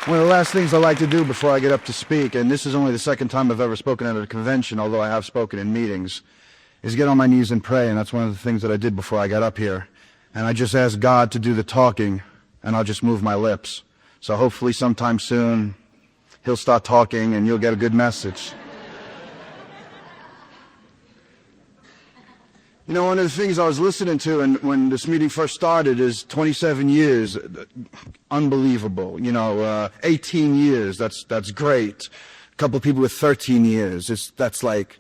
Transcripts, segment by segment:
One of the last things I like to do before I get up to speak, and this is only the second time I've ever spoken at a convention, although I have spoken in meetings, is get on my knees and pray, and that's one of the things that I did before I got up here. And I just asked God to do the talking, and I'll just move my lips. So hopefully sometime soon, He'll start talking and you'll get a good message. You know, one of the things I was listening to and when this meeting first started is 27 years, unbelievable. 18 years, that's great. A couple of people with 13 years, that's like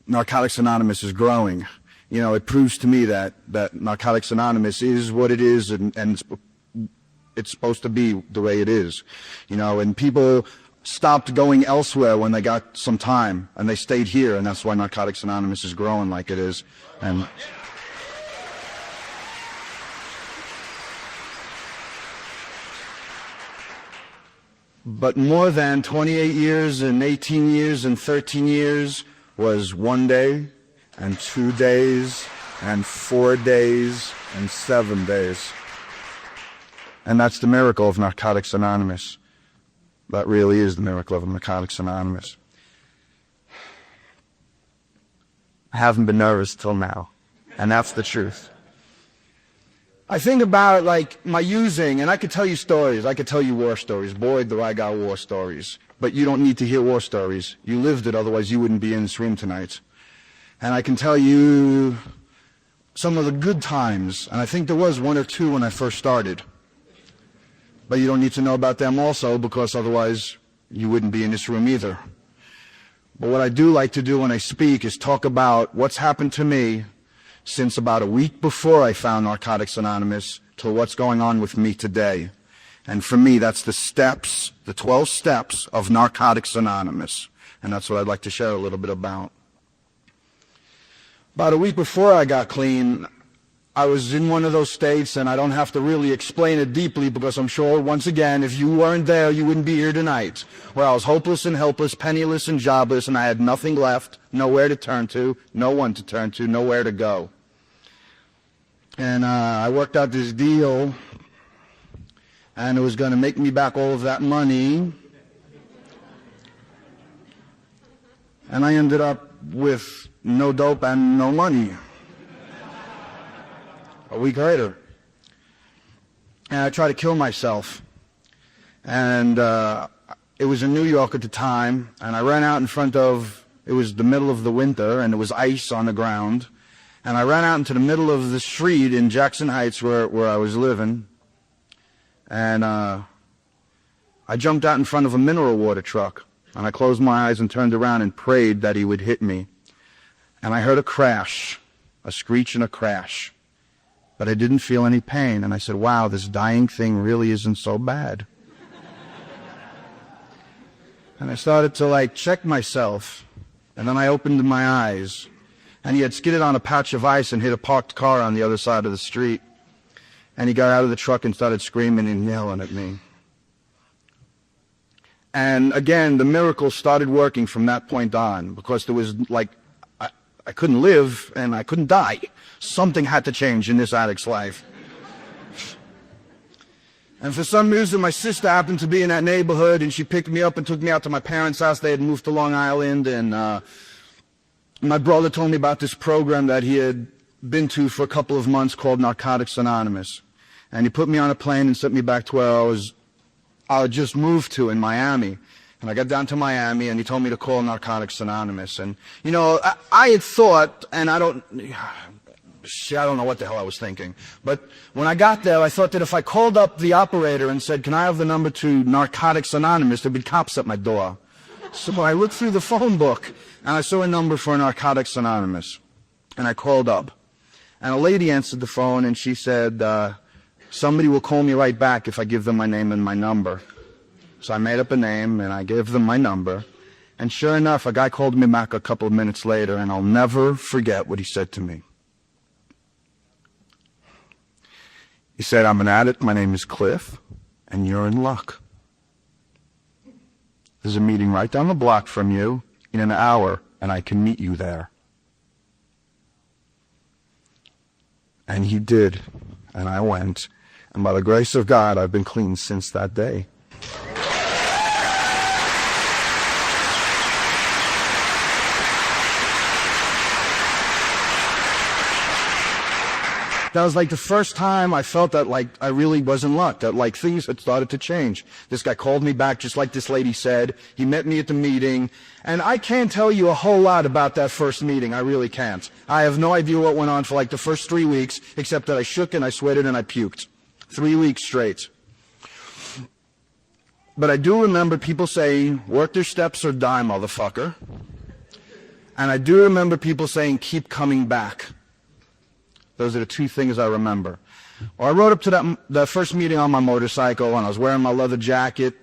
Narcotics Anonymous is growing. It proves to me that Narcotics Anonymous is what it is and it's supposed to be the way it is. And people stopped going elsewhere when they got some time, and they stayed here, and that's why Narcotics Anonymous is growing like it is. But more than 28 years and 18 years and 13 years was 1 day and 2 days and 4 days and 7 days. And that's the miracle of Narcotics Anonymous. That really is the miracle of Narcotics Anonymous. I haven't been nervous till now, and that's the truth. I think about my using, and I could tell you stories. I could tell you war stories. Boy, do I got war stories. But you don't need to hear war stories. You lived it, otherwise you wouldn't be in this room tonight. And I can tell you some of the good times, and I think there was 1 or 2 when I first started. But you don't need to know about them also, because otherwise you wouldn't be in this room either. But what I do like to do when I speak is talk about what's happened to me since about a week before I found Narcotics Anonymous to what's going on with me today. And for me, that's the steps, the 12 steps of Narcotics Anonymous. And that's what I'd like to share a little bit about. About a week before I got clean, I was in one of those states, and I don't have to really explain it deeply because I'm sure, once again, if you weren't there, you wouldn't be here tonight, where I was hopeless and helpless, penniless and jobless, and I had nothing left, nowhere to turn to, no one to turn to, nowhere to go. And I worked out this deal, and it was going to make me back all of that money, and I ended up with no dope and no money. A week later, and I tried to kill myself, and it was in New York at the time, and I ran out in front of, it was the middle of the winter, and there was ice on the ground, and I ran out into the middle of the street in Jackson Heights where I was living, and I jumped out in front of a mineral water truck, and I closed my eyes and turned around and prayed that he would hit me, and I heard a crash, a screech and a crash. But I didn't feel any pain, and I said, wow, this dying thing really isn't so bad. And I started to check myself, and then I opened my eyes, and he had skidded on a patch of ice and hit a parked car on the other side of the street. And he got out of the truck and started screaming and yelling at me. And again, the miracle started working from that point on, because there was I couldn't live and I couldn't die. Something had to change in this addict's life. And for some reason, my sister happened to be in that neighborhood, and she picked me up and took me out to my parents' house. They had moved to Long Island, and my brother told me about this program that he had been to for a couple of months called Narcotics Anonymous. And he put me on a plane and sent me back to where I had just moved to in Miami. And I got down to Miami, and he told me to call Narcotics Anonymous. And, I had thought, and I don't know what the hell I was thinking. But when I got there, I thought that if I called up the operator and said, can I have the number to Narcotics Anonymous, there'd be cops at my door. So I looked through the phone book, and I saw a number for Narcotics Anonymous. And I called up. And a lady answered the phone, and she said, somebody will call me right back if I give them my name and my number. So I made up a name, and I gave them my number. And sure enough, a guy called me back a couple of minutes later, and I'll never forget what he said to me. He said, I'm an addict, my name is Cliff, and you're in luck. There's a meeting right down the block from you in an hour, and I can meet you there. And he did, and I went. And by the grace of God, I've been clean since that day. That was like the first time I felt that like I really was in luck, that like things had started to change. This guy called me back just like this lady said. He met me at the meeting. And I can't tell you a whole lot about that first meeting. I really can't. I have no idea what went on for like the first 3 weeks, except that I shook and I sweated and I puked. 3 weeks straight. But I do remember people saying, work their steps or die, motherfucker. And I do remember people saying, keep coming back. Those are the two things I remember. Well, I rode up to that first meeting on my motorcycle, and I was wearing my leather jacket,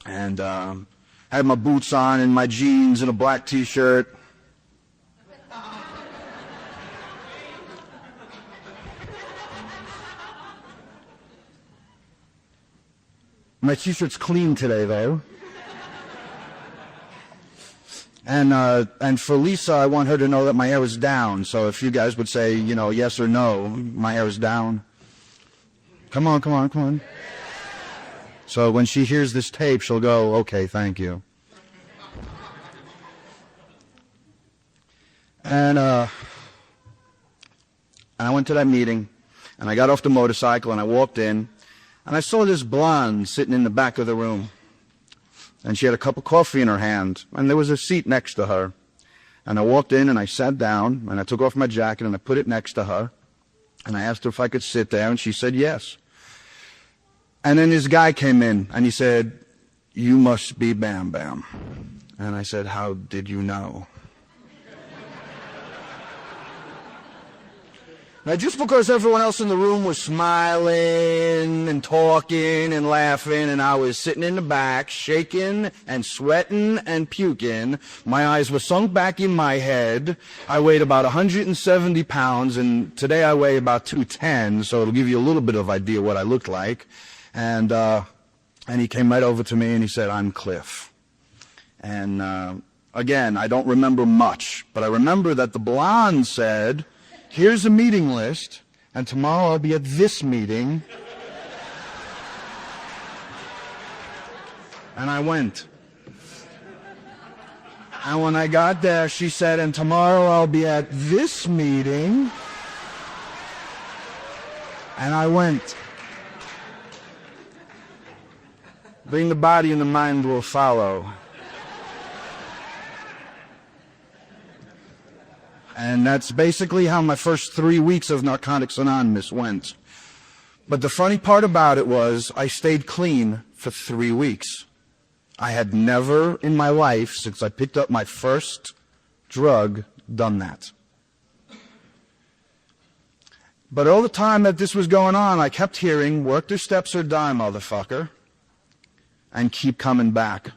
and had my boots on, and my jeans, and a black t-shirt. My t-shirt's clean today, though. And for Lisa, I want her to know that my hair is down. So if you guys would say, you know, yes or no, my hair is down. Come on, come on, come on. So when she hears this tape, she'll go, okay, thank you. And I went to that meeting, and I got off the motorcycle, and I walked in, and I saw this blonde sitting in the back of the room. And she had a cup of coffee in her hand, and there was a seat next to her. And I walked in, and I sat down, and I took off my jacket, and I put it next to her. And I asked her if I could sit there, and she said yes. And then this guy came in, and he said, you must be Bam Bam. And I said, how did you know? Now, just because everyone else in the room was smiling and talking and laughing, and I was sitting in the back, shaking and sweating and puking, my eyes were sunk back in my head. I weighed about 170 pounds, and today I weigh about 210, so it'll give you a little bit of idea what I looked like. And he came right over to me, and he said, I'm Cliff. And again, I don't remember much, but I remember that the blonde said, here's a meeting list, and tomorrow I'll be at this meeting. And I went. And when I got there, she said, and tomorrow I'll be at this meeting. And I went. Bring the body and the mind will follow. And that's basically how my first 3 weeks of Narcotics Anonymous went. But the funny part about it was I stayed clean for 3 weeks. I had never in my life, since I picked up my first drug, done that. But all the time that this was going on, I kept hearing, work their steps or die, motherfucker, and keep coming back.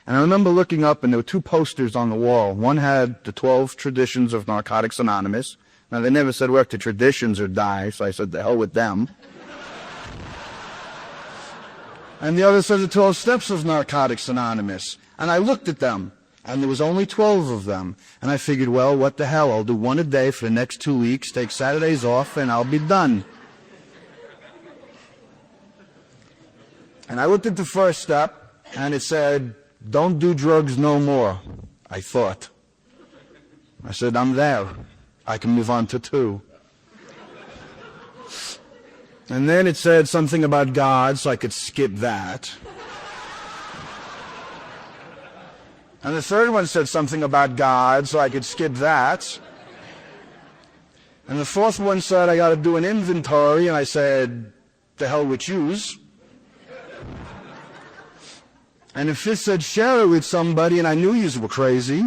And I remember looking up, and there were two posters on the wall. One had the 12 traditions of Narcotics Anonymous. Now, they never said work the traditions or die, so I said, the hell with them. And the other said the 12 steps of Narcotics Anonymous. And I looked at them, and there was only 12 of them. And I figured, well, what the hell? I'll do one a day for the next 2 weeks, take Saturdays off, and I'll be done. And I looked at the first step, and it said, don't do drugs no more, I thought. I said, I'm there. I can move on to 2. And then it said something about God, so I could skip that. And the third one said something about God, so I could skip that. And the fourth one said I got to do an inventory, and I said, the hell with yous. And the fifth said, share it with somebody, and I knew yous were crazy.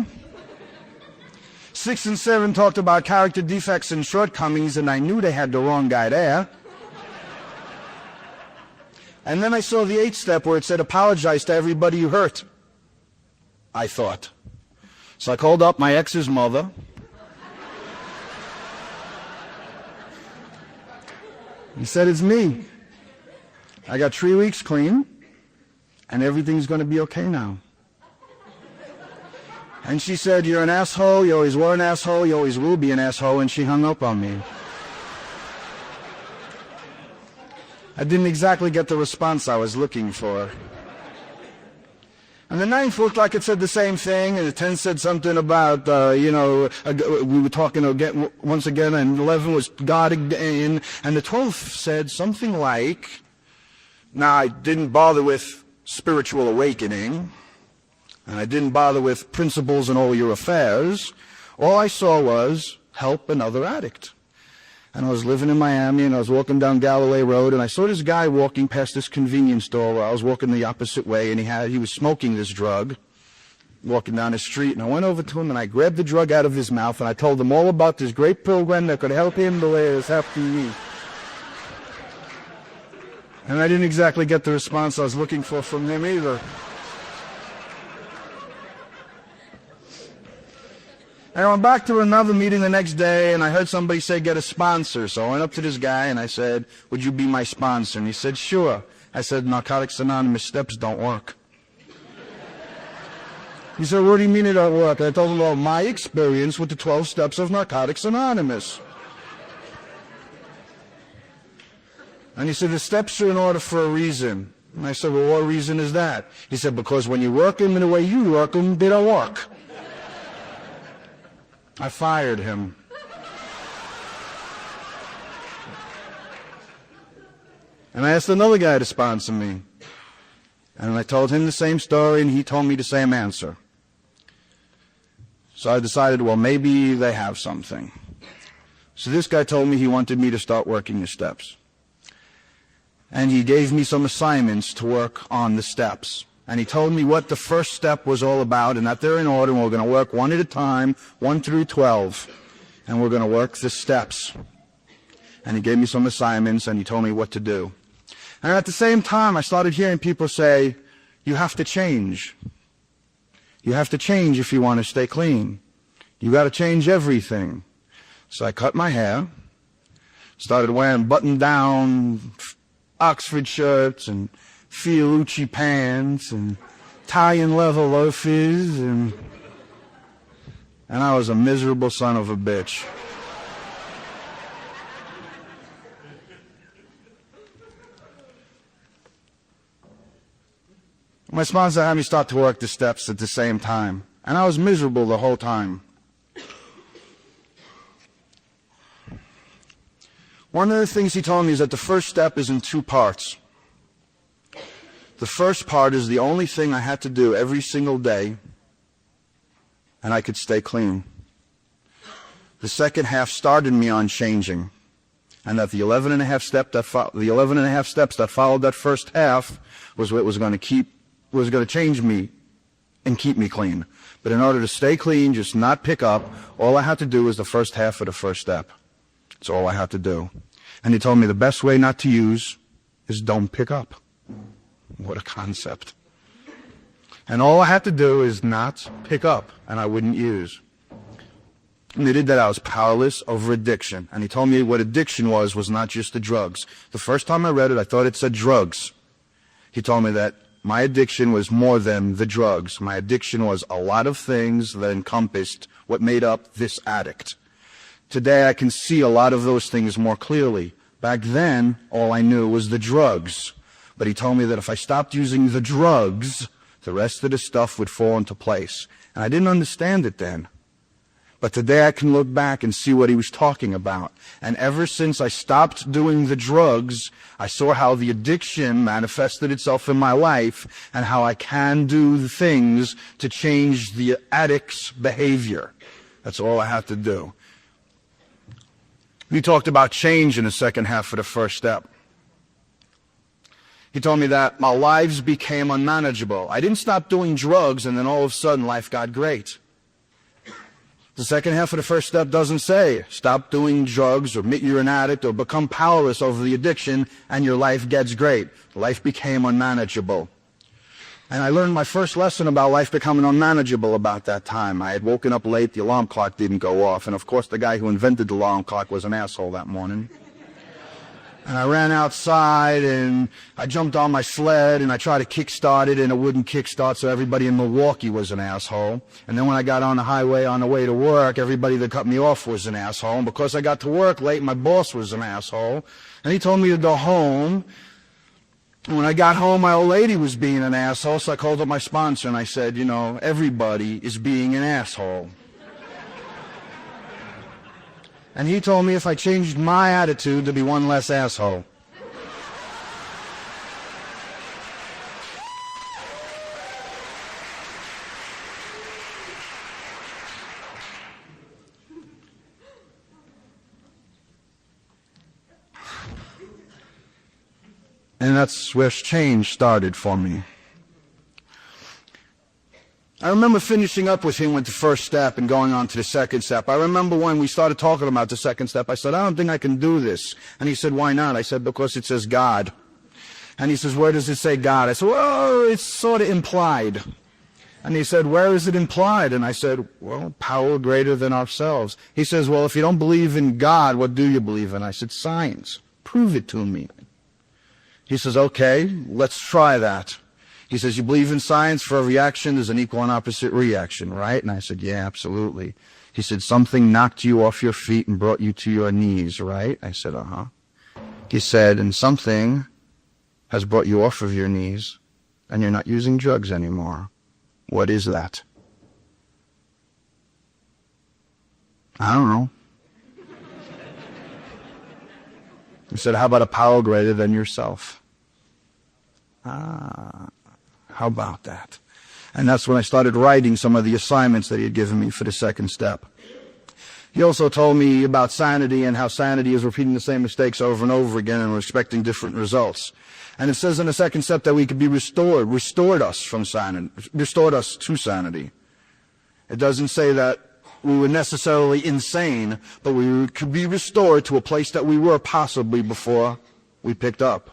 6 and 7 talked about character defects and shortcomings, and I knew they had the wrong guy there. And then I saw the 8th step where it said, apologize to everybody you hurt, I thought. So I called up my ex's mother. He said, it's me. I got 3 weeks clean. And everything's going to be okay now. And she said, you're an asshole, you always were an asshole, you always will be an asshole, and she hung up on me. I didn't exactly get the response I was looking for. And the 9th looked like it said the same thing, and the 10th said something about, we were talking again, once again, and 11 was God again, and the 12th said something like, now I didn't bother with spiritual awakening, and I didn't bother with principles in all your affairs. All I saw was help another addict. And I was living in Miami, and I was walking down Galloway Road, and I saw this guy walking past this convenience store where I was walking the opposite way, and he was smoking this drug, walking down the street. And I went over to him, and I grabbed the drug out of his mouth, and I told him all about this great program that could help him the way it was helping me. And I didn't exactly get the response I was looking for from him either. And I went back to another meeting the next day, and I heard somebody say, get a sponsor. So I went up to this guy, and I said, would you be my sponsor? And he said, sure. I said, Narcotics Anonymous steps don't work. He said, what do you mean it don't work? I told him, well, my experience with the 12 steps of Narcotics Anonymous. And he said, the steps are in order for a reason. And I said, well, what reason is that? He said, because when you work them in the way you work them, they don't work. I fired him. And I asked another guy to sponsor me. And I told him the same story, and he told me the same answer. So I decided, well, maybe they have something. So this guy told me he wanted me to start working the steps. And he gave me some assignments to work on the steps. And he told me what the first step was all about, and that they're in order, and we're going to work one at a time, 1 through 12. And we're going to work the steps. And he gave me some assignments, and he told me what to do. And at the same time, I started hearing people say, you have to change. You have to change if you want to stay clean. You got to change everything. So I cut my hair, started wearing button-down Oxford shirts and Fiorucci pants and Italian leather loafers, and I was a miserable son of a bitch. My sponsor had me start to work the steps at the same time, and I was miserable the whole time. One of the things he told me is that the first step is in 2 parts. The first part is the only thing I had to do every single day, and I could stay clean. The second half started me on changing, and that the 11 and a half steps that followed that first half was what was going to change me and keep me clean. But in order to stay clean, just not pick up, all I had to do was the first half of the first step. That's all I had to do. And he told me the best way not to use is don't pick up. What a concept. And all I had to do is not pick up, and I wouldn't use. And they did that. I was powerless over addiction. And he told me what addiction was not just the drugs. The first time I read it, I thought it said drugs. He told me that my addiction was more than the drugs. My addiction was a lot of things that encompassed what made up this addict. Today I can see a lot of those things more clearly. Back then, all I knew was the drugs. But he told me that if I stopped using the drugs, the rest of the stuff would fall into place. And I didn't understand it then. But today I can look back and see what he was talking about. And ever since I stopped doing the drugs, I saw how the addiction manifested itself in my life and how I can do the things to change the addict's behavior. That's all I have to do. He talked about change in the second half of the first step. He told me that my lives became unmanageable. I didn't stop doing drugs, and then all of a sudden life got great. The second half of the first step doesn't say stop doing drugs or admit you're an addict or become powerless over the addiction and your life gets great. Life became unmanageable. And I learned my first lesson about life becoming unmanageable about that time. I had woken up late, the alarm clock didn't go off, and of course the guy who invented the alarm clock was an asshole that morning. And I ran outside, and I jumped on my sled, and I tried to kickstart it, and it wouldn't kickstart, so everybody in Milwaukee was an asshole. And then when I got on the highway on the way to work, everybody that cut me off was an asshole. And because I got to work late, my boss was an asshole. And he told me to go home When I got home, my old lady was being an asshole, so I called up my sponsor and I said, you know, everybody is being an asshole. And he told me if I changed my attitude, there'd be one less asshole. And that's where change started for me. I remember finishing up with him with the first step and going on to the second step. I remember when we started talking about the second step, I said, I don't think I can do this. And he said, why not? I said, because it says God. And he says, where does it say God? I said, well, it's sort of implied. And he said, where is it implied? And I said, well, power greater than ourselves. He says, well, if you don't believe in God, what do you believe in? I said, science. Prove it to me. He says, okay, let's try that. He says, you believe in science? For every action, there's an equal and opposite reaction, right? And I said, yeah, absolutely. He said, something knocked you off your feet and brought you to your knees, right? I said, uh-huh. He said, and something has brought you off of your knees, and you're not using drugs anymore. What is that? I don't know. He said, how about a power greater than yourself? How about that? And that's when I started writing some of the assignments that he had given me for the second step. He also told me about sanity and how sanity is repeating the same mistakes over and over again and we're expecting different results. And it says in the second step that we could be restored us to sanity. It doesn't say that we were necessarily insane, but we could be restored to a place that we were possibly before we picked up.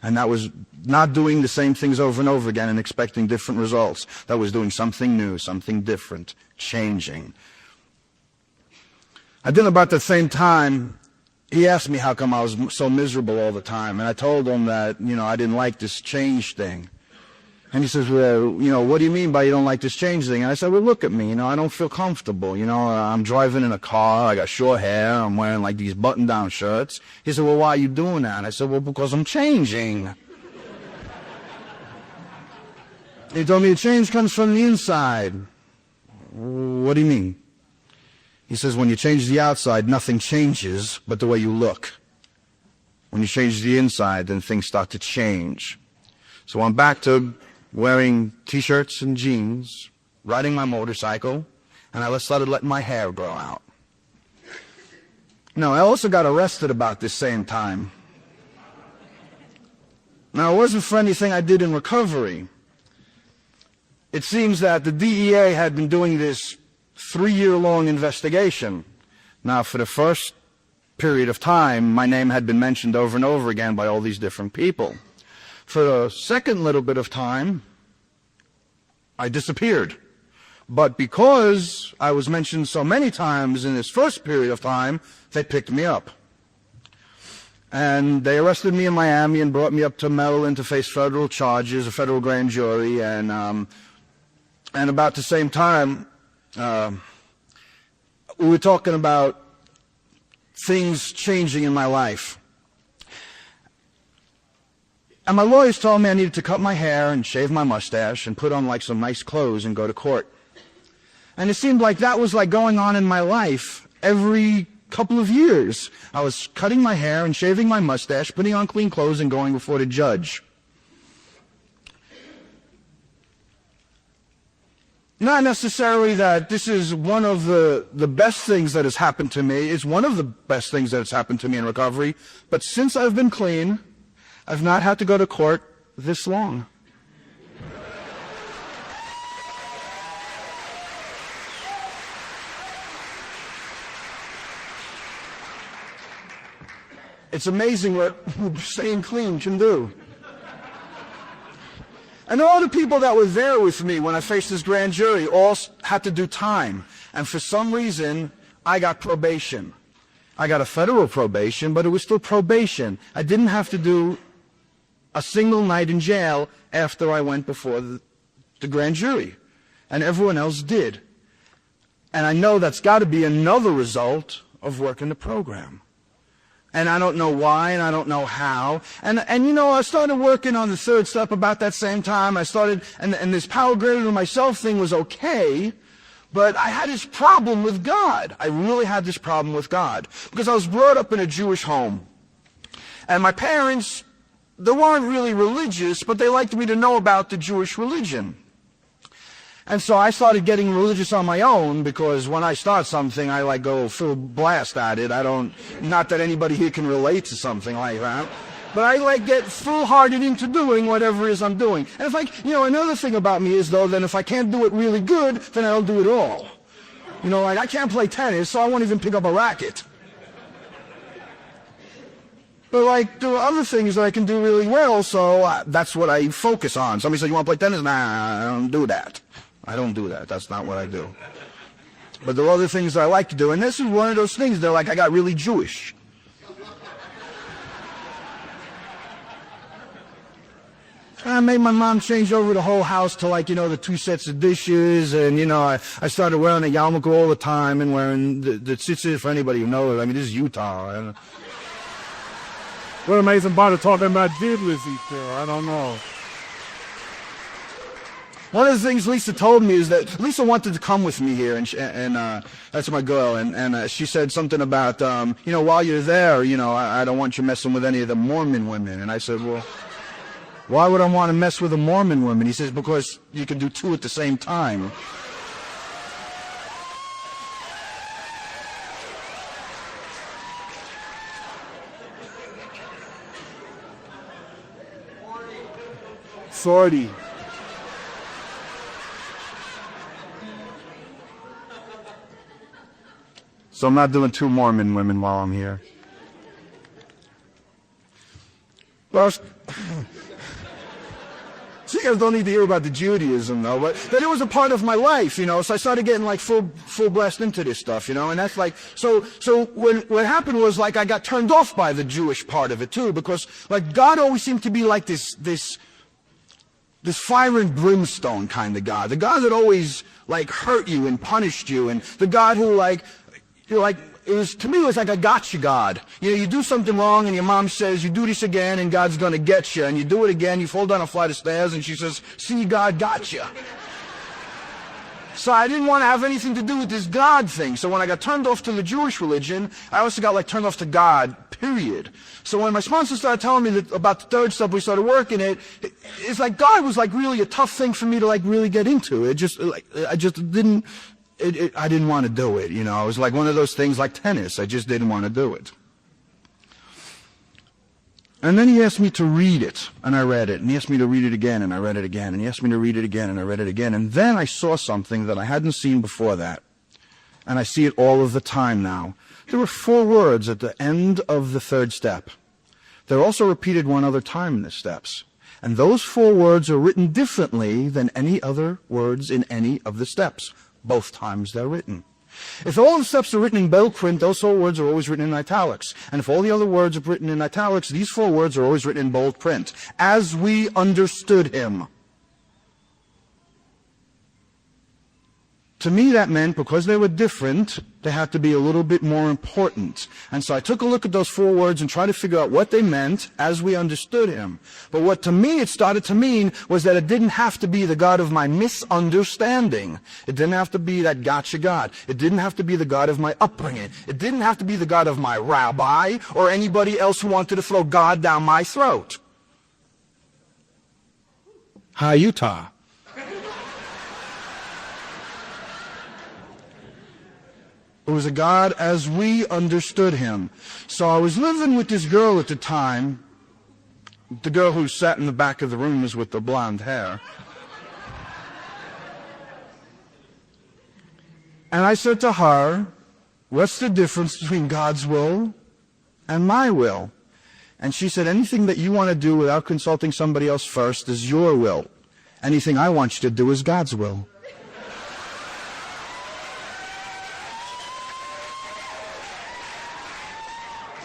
And that was not doing the same things over and over again and expecting different results. That was doing something new, something different, changing. I did about the same time, he asked me how come I was so miserable all the time. And I told him that, I didn't like this change thing. And he says, well, what do you mean by you don't like this change thing? And I said, well, look at me, I don't feel comfortable. I'm driving in a car, I got short hair, I'm wearing like these button-down shirts. He said, well, why are you doing that? And I said, well, because I'm changing. He told me the change comes from the inside. What do you mean? He says, when you change the outside, nothing changes but the way you look. When you change the inside, then things start to change. So I'm back to wearing T-shirts and jeans, riding my motorcycle, and I started letting my hair grow out. No, I also got arrested about this same time. Now, it wasn't for anything I did in recovery. It seems that the DEA had been doing this 3-year-long investigation. Now, for the first period of time, my name had been mentioned over and over again by all these different people. For the second little bit of time, I disappeared. But because I was mentioned so many times in this first period of time, they picked me up. And they arrested me in Miami and brought me up to Maryland to face federal charges, a federal grand jury, and about the same time, we were talking about things changing in my life. And my lawyers told me I needed to cut my hair and shave my mustache and put on like some nice clothes and go to court. And it seemed like that was like going on in my life every couple of years. I was cutting my hair and shaving my mustache, putting on clean clothes and going before the judge. Not necessarily that this is one of the best things that has happened to me. It's one of the best things that has happened to me in recovery. But since I've been clean, I've not had to go to court this long. It's amazing what staying clean can do. And all the people that were there with me when I faced this grand jury all had to do time. And for some reason, I got probation. I got a federal probation, but it was still probation. I didn't have to do a single night in jail after I went before the grand jury. And everyone else did. And I know that's got to be another result of working the program. And I don't know why, and I don't know how. And you know, I started working on the third step about that same time. I started, and this power greater than myself thing was okay, but I had this problem with God. I really had this problem with God. Because I was brought up in a Jewish home. And my parents, they weren't really religious, but they liked me to know about the Jewish religion. And so I started getting religious on my own, because when I start something, I like go full blast at it. Not that anybody here can relate to something like that, but I like get full-hearted into doing whatever it is I'm doing. And it's like, you know, another thing about me is, though, that if I can't do it really good, then I don't do it at all. You know, like I can't play tennis, so I won't even pick up a racket. But like there are other things that I can do really well, so that's what I focus on. Somebody said, you want to play tennis? Nah, I don't do that. I don't do that. That's not what I do. But there are other things that I like to do, and this is one of those things. They're like, I got really Jewish. I made my mom change over the whole house to, like, you know, the 2 sets of dishes, and, you know, I started wearing a yarmulke all the time and wearing the tzitzit for anybody who knows. I mean, this is Utah. What amazing part of talking about diddlers each there? I don't know. One of the things Lisa told me is that Lisa wanted to come with me here, and that's my girl, and she said something about, you know, while you're there, you know, I don't want you messing with any of the Mormon women. And I said, well, why would I want to mess with a Mormon woman? He says, because you can do 2 at the same time. Sorty. So I'm not doing 2 Mormon women while I'm here. Well, so you guys don't need to hear about the Judaism, though, but it was a part of my life, you know, so I started getting, like, full blast into this stuff, you know, and that's like, so what happened was, like, I got turned off by the Jewish part of it, too, because, like, God always seemed to be like this fire and brimstone kind of God, the God that always, like, hurt you and punished you, and the God who, like, you're like, to me, it was like a gotcha God. You know, you do something wrong and your mom says, you do this again and God's going to get you. And you do it again, you fall down a flight of stairs and she says, see, God got you. So I didn't want to have anything to do with this God thing. So when I got turned off to the Jewish religion, I also got like turned off to God, period. So when my sponsor started telling me about the third step, we started working it, it's like God was like really a tough thing for me to like really get into. It just, like, I just didn't, I didn't want to do it, you know. It was like one of those things like tennis. I just didn't want to do it. And then he asked me to read it, and I read it. And he asked me to read it again, and I read it again. And he asked me to read it again, and I read it again. And then I saw something that I hadn't seen before that. And I see it all of the time now. There were 4 words at the end of the third step. They're also repeated one other time in the steps. And those 4 words are written differently than any other words in any of the steps. Both times they're written. If all the steps are written in bold print, those 4 words are always written in italics. And if all the other words are written in italics, these 4 words are always written in bold print. As we understood him. To me, that meant because they were different, they had to be a little bit more important. And so I took a look at those 4 words and tried to figure out what they meant as we understood him. But what to me it started to mean was that it didn't have to be the God of my misunderstanding. It didn't have to be that gotcha God. It didn't have to be the God of my upbringing. It didn't have to be the God of my rabbi or anybody else who wanted to throw God down my throat. Hi, Utah. It was a God as we understood him. So I was living with this girl at the time, the girl who sat in the back of the rooms with the blonde hair. And I said to her, what's the difference between God's will and my will? And she said, anything that you want to do without consulting somebody else first is your will. Anything I want you to do is God's will.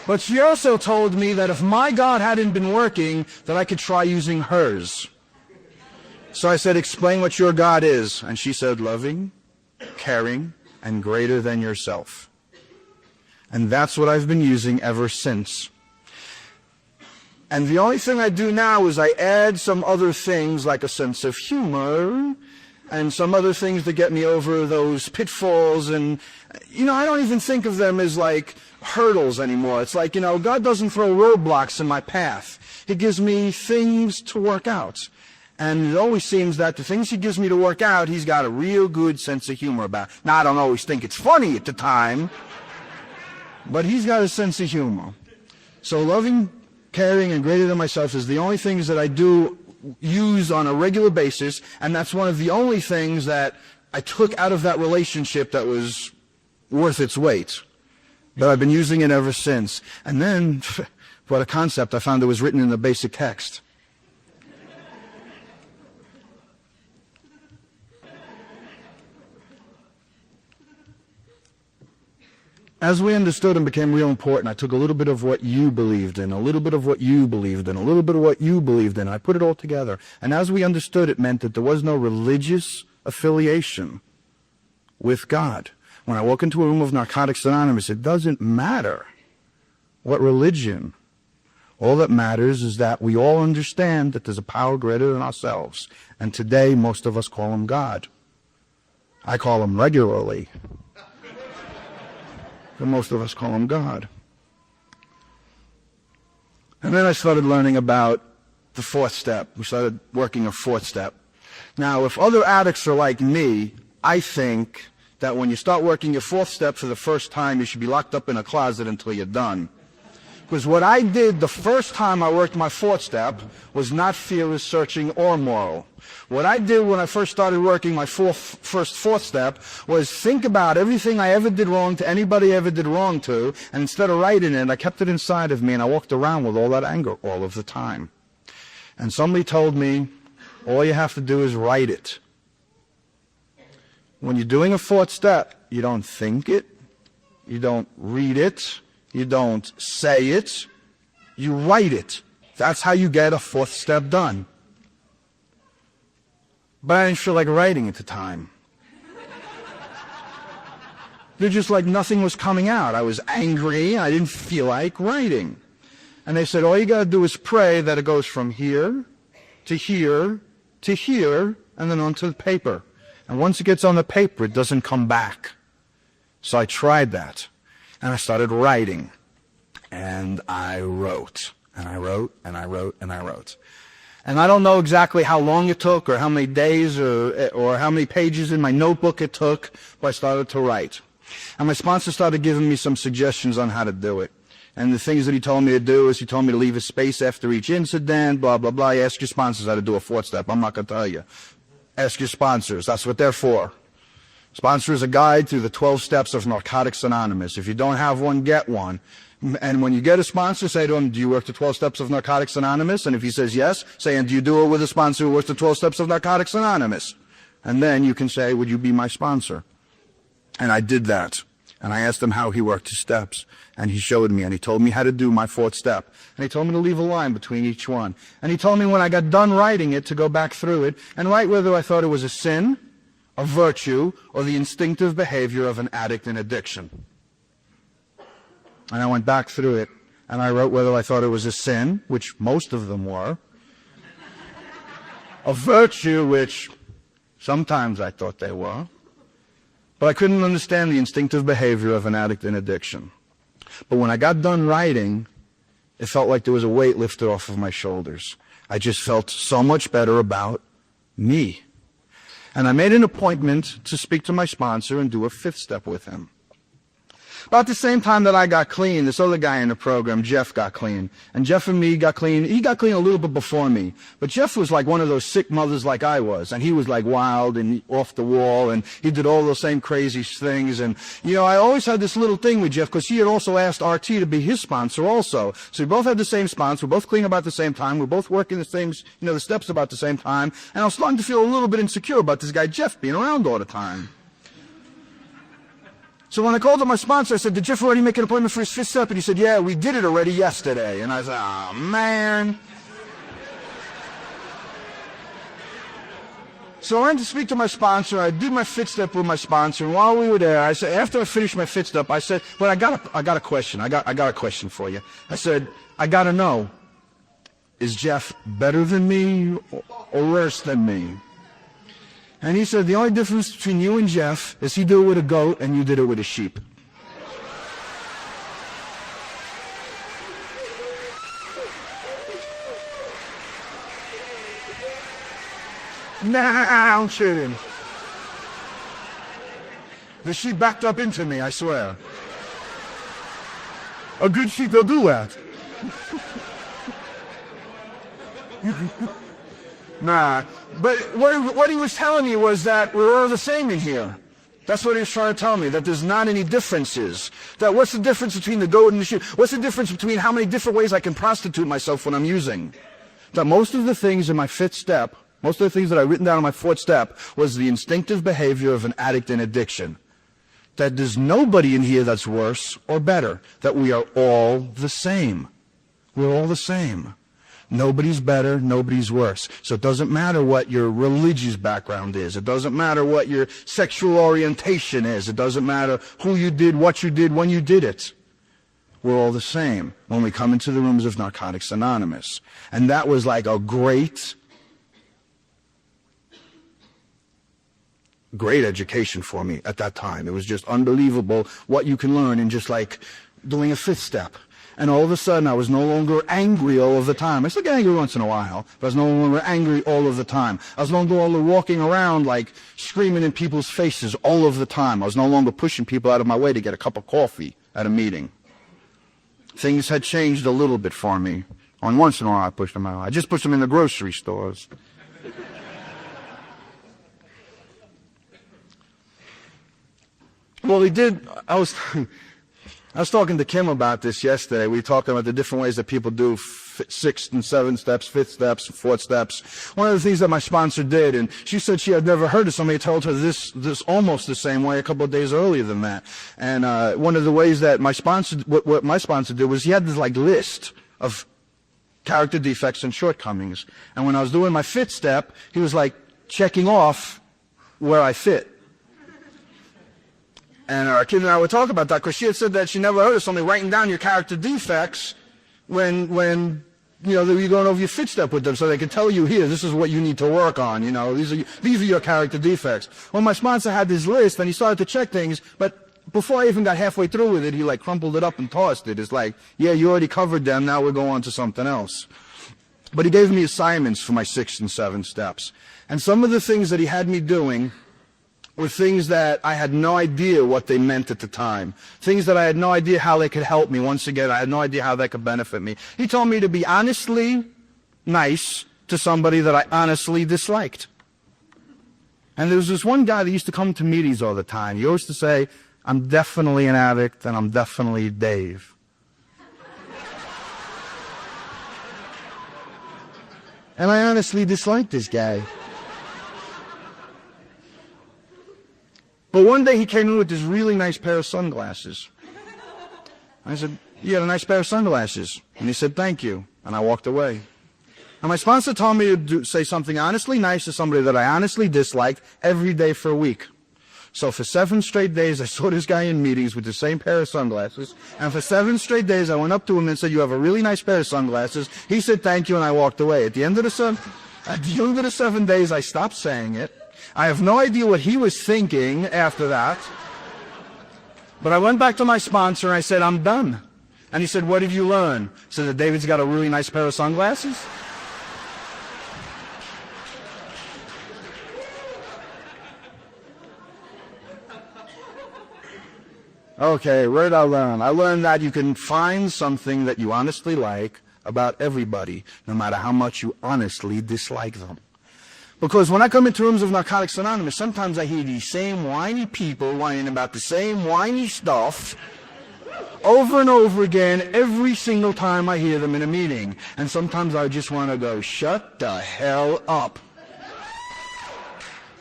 But she also told me that if my God hadn't been working, that I could try using hers. So I said, explain what your God is. And she said, loving, caring, and greater than yourself. And that's what I've been using ever since. And the only thing I do now is I add some other things like a sense of humor and some other things to get me over those pitfalls. And, I don't even think of them as like hurdles anymore. It's like, God doesn't throw roadblocks in my path. He gives me things to work out. And it always seems that the things he gives me to work out, he's got a real good sense of humor about. Now, I don't always think it's funny at the time, but he's got a sense of humor. So loving, caring, and greater than myself is the only things that I do use on a regular basis, and that's one of the only things that I took out of that relationship that was worth its weight. But I've been using it ever since. And then, what a concept, I found it was written in the basic text. As we understood and became real important, I took a little bit of what you believed in, a little bit of what you believed in, a little bit of what you believed in, and I put it all together. And as we understood, it meant that there was no religious affiliation with God. When I walk into a room of Narcotics Anonymous, it doesn't matter what religion. All that matters is that we all understand that there's a power greater than ourselves. And today, most of us call him God. I call him regularly. But most of us call him God. And then I started learning about the fourth step. We started working a fourth step. Now, if other addicts are like me, I think that when you start working your fourth step for the first time, you should be locked up in a closet until you're done. Because what I did the first time I worked my fourth step was not fearless, searching, or moral. What I did when I first started working my fourth step was think about everything I ever did wrong to anybody I ever did wrong to, and instead of writing it, I kept it inside of me, and I walked around with all that anger all of the time. And somebody told me, all you have to do is write it. When you're doing a fourth step, you don't think it, you don't read it, you don't say it, you write it. That's how you get a fourth step done. But I didn't feel like writing at the time. They're just like nothing was coming out. I was angry, I didn't feel like writing. And they said, all you got to do is pray that it goes from here to here to here and then onto the paper. And once it gets on the paper, it doesn't come back. So I tried that. And I started writing. And I wrote. And I wrote, and I wrote, and I wrote. And I don't know exactly how long it took or how many days or how many pages in my notebook it took, but I started to write. And my sponsor started giving me some suggestions on how to do it. And the things that he told me to do is he told me to leave a space after each incident, blah, blah, blah. You ask your sponsors how to do a fourth step. I'm not going to tell you. Ask your sponsors. That's what they're for. Sponsor is a guide through the 12 steps of Narcotics Anonymous. If you don't have one, get one. And when you get a sponsor, say to him, do you work the 12 steps of Narcotics Anonymous? And if he says yes, say, and do you do it with a sponsor who works the 12 steps of Narcotics Anonymous? And then you can say, would you be my sponsor? And I did that. And I asked him how he worked his steps. And he showed me, and he told me how to do my fourth step. And he told me to leave a line between each one. And he told me when I got done writing it to go back through it and write whether I thought it was a sin, a virtue, or the instinctive behavior of an addict in addiction. And I went back through it, and I wrote whether I thought it was a sin, which most of them were, a virtue, which sometimes I thought they were, but I couldn't understand the instinctive behavior of an addict in addiction. But when I got done writing, it felt like there was a weight lifted off of my shoulders. I just felt so much better about me. And I made an appointment to speak to my sponsor and do a fifth step with him. About the same time that I got clean, this other guy in the program, Jeff, got clean. And Jeff and me got clean. He got clean a little bit before me. But Jeff was like one of those sick mothers like I was. And he was like wild and off the wall. And he did all those same crazy things. And, I always had this little thing with Jeff because he had also asked RT to be his sponsor also. So we both had the same sponsor. We're both clean about the same time. We're both working the same, the steps about the same time. And I was starting to feel a little bit insecure about this guy Jeff being around all the time. So when I called up my sponsor, I said, did Jeff already make an appointment for his fifth step? And he said, yeah, we did it already yesterday. And I said, oh, man. So I went to speak to my sponsor. I did my fit step with my sponsor, and while we were there, I said, after I finished my fit step, I said, "But I got a question. I got a question for you." I said, "I got to know, is Jeff better than me or worse than me?" And he said, "The only difference between you and Jeff is he did it with a goat and you did it with a sheep." Nah, I'm kidding. The sheep backed up into me, I swear. A good sheep will do that. Nah, but what he was telling me was that we're all the same in here. That's what he was trying to tell me, that there's not any differences. That what's the difference between the goat and the sheep? What's the difference between how many different ways I can prostitute myself when I'm using? That most of the things in my fifth step, most of the things that I've written down in my fourth step was the instinctive behavior of an addict in addiction. That there's nobody in here that's worse or better. That we are all the same. We're all the same. Nobody's better, nobody's worse. So it doesn't matter what your religious background is. It doesn't matter what your sexual orientation is. It doesn't matter who you did, what you did, when you did it. We're all the same when we come into the rooms of Narcotics Anonymous. And that was like a great education for me at that time. It was just unbelievable what you can learn in just like doing a fifth step. And all of a sudden, I was no longer angry all of the time. I still get angry once in a while, but I was no longer angry all of the time. I was no longer walking around like screaming in people's faces all of the time. I was no longer pushing people out of my way to get a cup of coffee at a meeting. Things had changed a little bit for me. On once in a while, I pushed them out. I just pushed them in the grocery stores. Well, he did. I was talking to Kim about this yesterday. We talked about the different ways that people do sixth and seventh steps, fifth steps, fourth steps. One of the things that my sponsor did, and she said she had never heard of somebody told her this almost the same way a couple of days earlier than that. And one of the ways that what my sponsor did was he had this like list of character defects and shortcomings. And when I was doing my fifth step, he was like checking off where I fit. And Kim and I would talk about that because she had said that she never heard of somebody writing down your character defects when you're going over your fit step with them, so they could tell you, here, this is what you need to work on. These are your character defects. Well, my sponsor had this list and he started to check things, but before I even got halfway through with it, he like crumpled it up and tossed it. It's like, yeah, you already covered them. Now we're going on to something else. But he gave me assignments for my sixth and seventh steps, and some of the things that he had me doing were things that I had no idea what they meant at the time. Things that I had no idea how they could help me. Once again, I had no idea how they could benefit me. He told me to be honestly nice to somebody that I honestly disliked. And there was this one guy that used to come to meetings all the time. He used to say, "I'm definitely an addict and I'm definitely Dave." And I honestly disliked this guy. But one day he came in with this really nice pair of sunglasses. I said, "You had a nice pair of sunglasses." And he said, "Thank you." And I walked away. And my sponsor told me to say something honestly nice to somebody that I honestly disliked every day for a week. So for 7 straight days, I saw this guy in meetings with the same pair of sunglasses. And for 7 straight days, I went up to him and said, "You have a really nice pair of sunglasses." He said, "Thank you," and I walked away. At the end of the 7 days, I stopped saying it. I have no idea what he was thinking after that. But I went back to my sponsor and I said, "I'm done." And he said, "What did you learn?" I said that David's got a really nice pair of sunglasses. Okay, what did I learn? I learned that you can find something that you honestly like about everybody, no matter how much you honestly dislike them. Because when I come into rooms of Narcotics Anonymous, sometimes I hear these same whiny people whining about the same whiny stuff over and over again every single time I hear them in a meeting. And sometimes I just want to go, shut the hell up.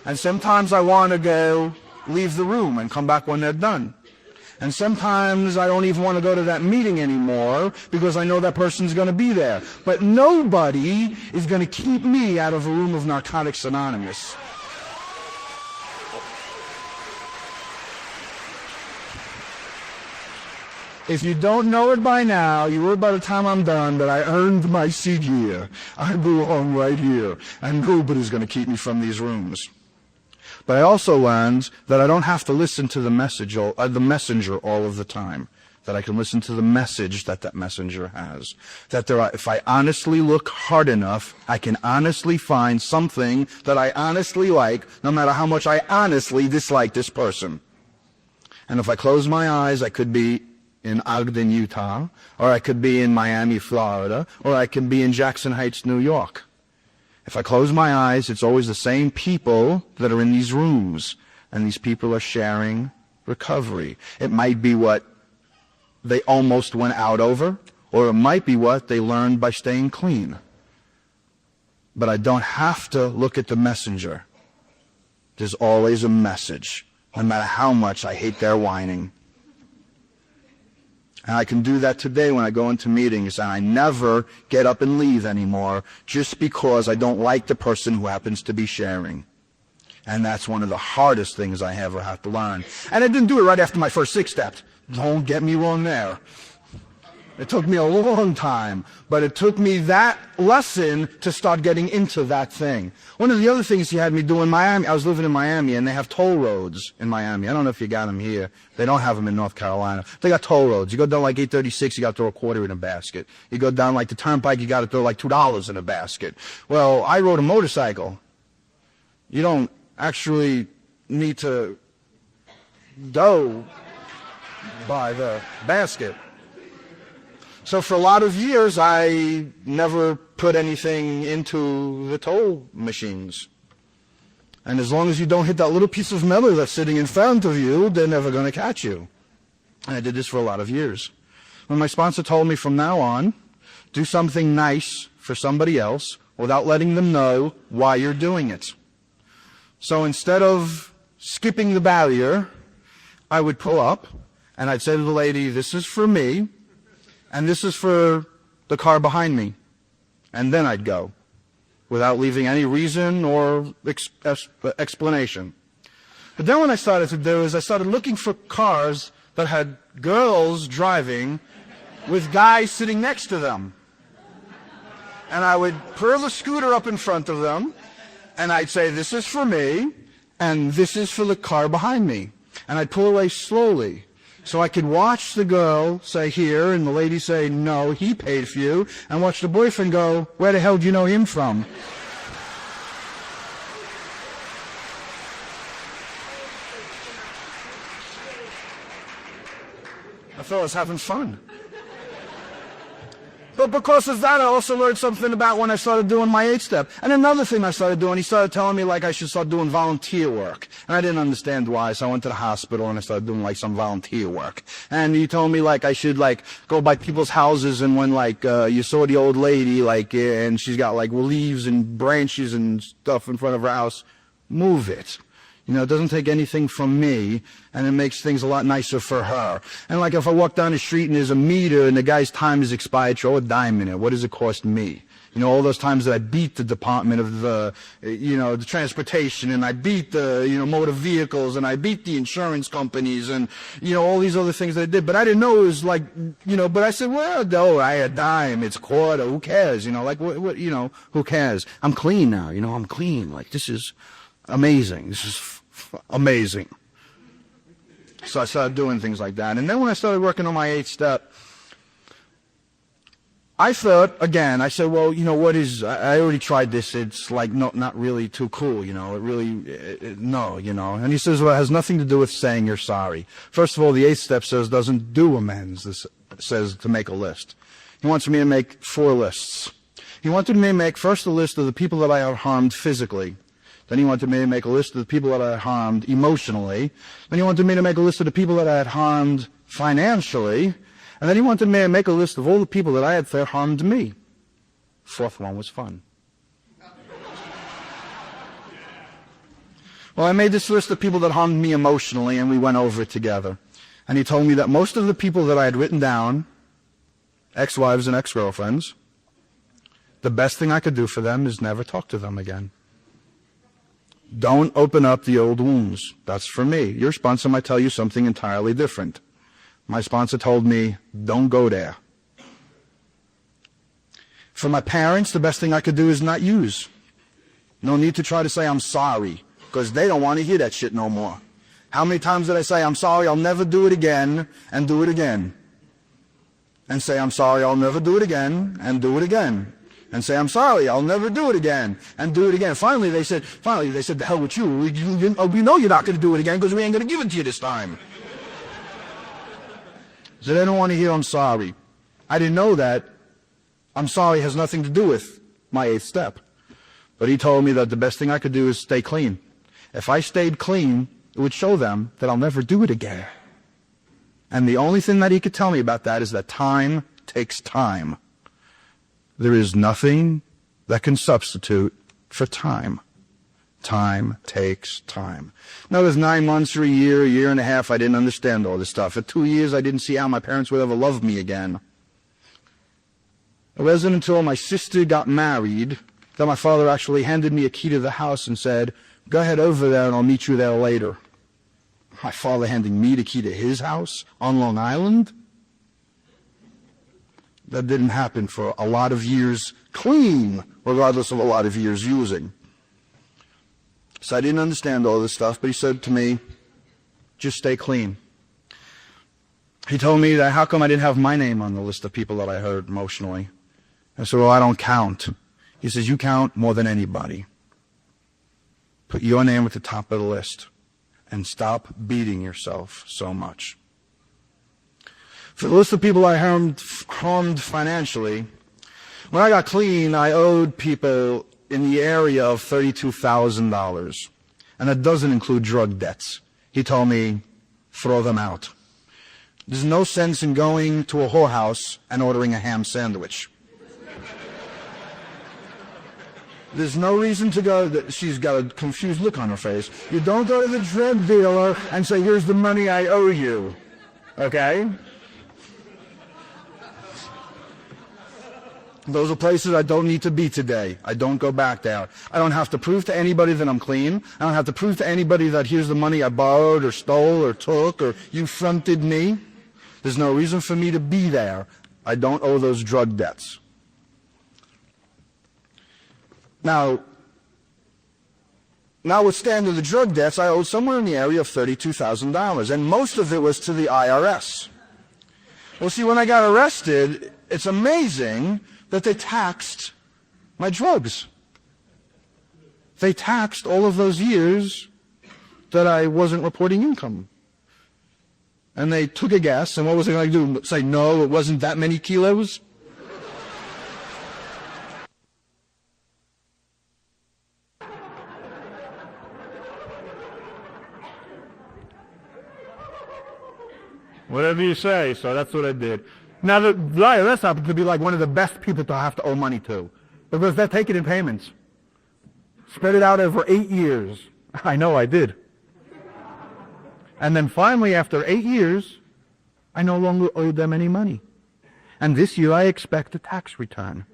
And sometimes I want to go leave the room and come back when they're done. And sometimes I don't even want to go to that meeting anymore because I know that person's going to be there. But nobody is going to keep me out of a room of Narcotics Anonymous. If you don't know it by now, you will by the time I'm done, that I earned my seat here. I belong right here, and nobody's going to keep me from these rooms. But I also learned that I don't have to listen to the messenger all of the time. That I can listen to the message that that messenger has. That if I honestly look hard enough, I can honestly find something that I honestly like, no matter how much I honestly dislike this person. And if I close my eyes, I could be in Ogden, Utah, or I could be in Miami, Florida, or I could be in Jackson Heights, New York. If I close my eyes, it's always the same people that are in these rooms, and these people are sharing recovery. It might be what they almost went out over, or it might be what they learned by staying clean. But I don't have to look at the messenger. There's always a message, no matter how much I hate their whining. And I can do that today when I go into meetings, and I never get up and leave anymore just because I don't like the person who happens to be sharing. And that's one of the hardest things I ever have to learn. And I didn't do it right after my first 6 steps. Don't get me wrong there. It took me a long time, but it took me that lesson to start getting into that thing. One of the other things he had me do in Miami, I was living in Miami, and they have toll roads in Miami. I don't know if you got them here. They don't have them in North Carolina. They got toll roads. You go down like 836, you got to throw a quarter in a basket. You go down like the turnpike, you got to throw like $2 in a basket. Well, I rode a motorcycle. You don't actually need to go by the basket. So for a lot of years, I never put anything into the toll machines. And as long as you don't hit that little piece of metal that's sitting in front of you, they're never going to catch you. And I did this for a lot of years. When my sponsor told me from now on, do something nice for somebody else without letting them know why you're doing it. So instead of skipping the barrier, I would pull up and I'd say to the lady, this is for me. And this is for the car behind me. And then I'd go, without leaving any reason or explanation. But then what I started to do is I started looking for cars that had girls driving with guys sitting next to them. And I would purl the scooter up in front of them, and I'd say, this is for me, and this is for the car behind me. And I'd pull away slowly. So I could watch the girl say here, and the lady say, no, he paid for you, and watch the boyfriend go, where the hell do you know him from? I thought I was having fun. But because of that, I also learned something about when I started doing my 8-step. And another thing I started doing, he started telling me like I should start doing volunteer work. And I didn't understand why, so I went to the hospital and I started doing like some volunteer work. And he told me like I should like go by people's houses, and when like you saw the old lady like and she's got like leaves and branches and stuff in front of her house, move it. You know, it doesn't take anything from me, and it makes things a lot nicer for her. And like if I walk down the street and there's a meter and the guy's time is expired, throw a dime in it. What does it cost me? You know, all those times that I beat the Department of the transportation, and I beat the, motor vehicles, and I beat the insurance companies, and, all these other things that I did. But I didn't know it was like, but I said, well, no, I had a dime, it's a quarter, who cares? What, who cares? I'm clean now, I'm clean. Like, this is amazing. This is amazing. So I started doing things like that. And then when I started working on my 8-step, I thought, again, I said, well, I already tried this. It's like not really too cool, no. And he says, well, it has nothing to do with saying you're sorry. First of all, the 8th step says doesn't do amends. This says to make a list. He wants me to make 4 lists. He wanted me to make first a list of the people that I had harmed physically. Then he wanted me to make a list of the people that I had harmed emotionally. Then he wanted me to make a list of the people that I had harmed financially. And then he wanted me to make a list of all the people that I had harmed me. 4th one was fun. Well, I made this list of people that harmed me emotionally, and we went over it together. And he told me that most of the people that I had written down, ex-wives and ex-girlfriends, the best thing I could do for them is never talk to them again. Don't open up the old wounds. That's for me. Your sponsor might tell you something entirely different. My sponsor told me, don't go there. For my parents, the best thing I could do is not use. No need to try to say I'm sorry, because they don't want to hear that shit no more. How many times did I say, I'm sorry, I'll never do it again, and do it again? And say, I'm sorry, I'll never do it again, and do it again. And say, I'm sorry, I'll never do it again, and do it again. Finally, they said, the hell with you. We know you're not going to do it again, because we ain't going to give it to you this time. So they don't want to hear I'm sorry. I didn't know that I'm sorry has nothing to do with my 8th step. But he told me that the best thing I could do is stay clean. If I stayed clean, it would show them that I'll never do it again. And the only thing that he could tell me about that is that time takes time. There is nothing that can substitute for time. Time takes time. Now, there's 9 months or a year and a half, I didn't understand all this stuff. For 2 years, I didn't see how my parents would ever love me again. It wasn't until my sister got married that my father actually handed me a key to the house and said, go ahead over there and I'll meet you there later. My father handing me the key to his house on Long Island? That didn't happen for a lot of years clean, regardless of a lot of years using. So I didn't understand all this stuff, but he said to me, just stay clean. He told me that how come I didn't have my name on the list of people that I hurt emotionally? I said, well, I don't count. He says, you count more than anybody. Put your name at the top of the list and stop beating yourself so much. For the list of people I harmed financially, when I got clean, I owed people in the area of $32,000. And that doesn't include drug debts. He told me, throw them out. There's no sense in going to a whorehouse and ordering a ham sandwich. There's no reason to go. She's got a confused look on her face. You don't go to the drug dealer and say, here's the money I owe you. Okay? Those are places I don't need to be today. I don't go back there. I don't have to prove to anybody that I'm clean. I don't have to prove to anybody that here's the money I borrowed or stole or took or you fronted me. There's no reason for me to be there. I don't owe those drug debts. Now, notwithstanding the drug debts, I owed somewhere in the area of $32,000, and most of it was to the IRS. Well, see, when I got arrested, it's amazing that they taxed my drugs. They taxed all of those years that I wasn't reporting income. And they took a guess, and what was they going to do? Say, no, it wasn't that many kilos? Whatever you say, so that's what I did. Now, the IRS happens to be like one of the best people to have to owe money to, because they take it in payments. Spread it out over 8 years. I know I did. And then finally, after 8 years, I no longer owed them any money. And this year, I expect a tax return.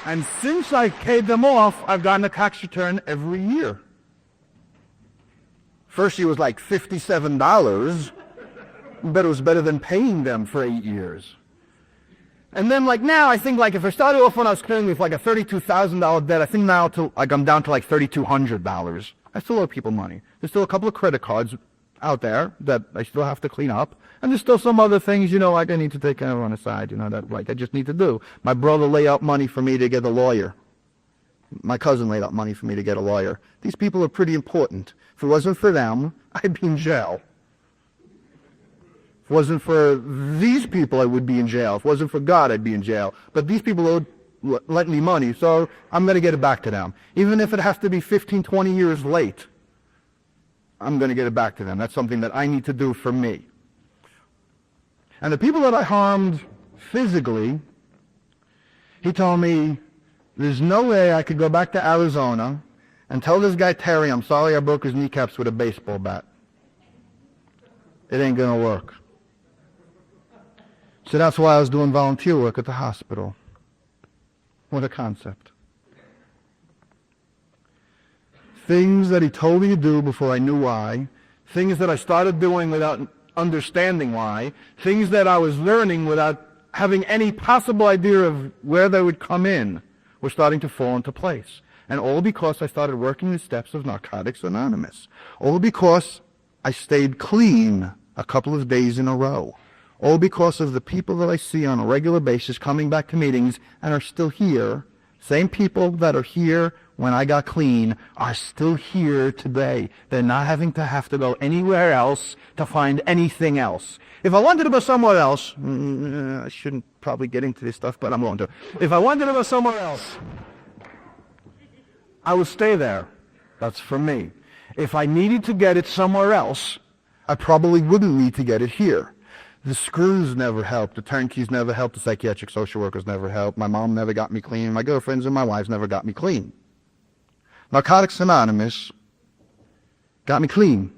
And since I paid them off, I've gotten a tax return every year. First year was like $57, but it was better than paying them for 8 years. And then like now, I think like if I started off when I was clearing with like a $32,000 debt, I think now to like I'm down to like $3,200. I still owe people money. There's still a couple of credit cards out there that I still have to clean up. And there's still some other things, like I need to take care of on the side, that like I just need to do. My brother laid out money for me to get a lawyer. My cousin laid out money for me to get a lawyer. These people are pretty important. If it wasn't for them, I'd be in jail. If it wasn't for these people, I would be in jail. If it wasn't for God, I'd be in jail. But these people lent me money, so I'm going to get it back to them. Even if it has to be 15, 20 years late, I'm going to get it back to them. That's something that I need to do for me. And the people that I harmed physically, he told me, there's no way I could go back to Arizona and tell this guy Terry, I'm sorry I broke his kneecaps with a baseball bat. It ain't going to work. So that's why I was doing volunteer work at the hospital. What a concept. things that he told me to do before I knew why, things that I started doing without understanding why, things that I was learning without having any possible idea of where they would come in, were starting to fall into place. And all because I started working the steps of Narcotics Anonymous. All because I stayed clean a couple of days in a row. All because of the people that I see on a regular basis coming back to meetings and are still here. Same people that are here when I got clean are still here today. They're not having to go anywhere else to find anything else. If I wanted to go somewhere else, I shouldn't probably get into this stuff, but I'm going to. If I wanted to go somewhere else, I would stay there. That's for me. If I needed to get it somewhere else, I probably wouldn't need to get it here. The screws never helped. The turnkeys never helped. The psychiatric social workers never helped. My mom never got me clean. My girlfriends and my wives never got me clean. Narcotics Anonymous got me clean.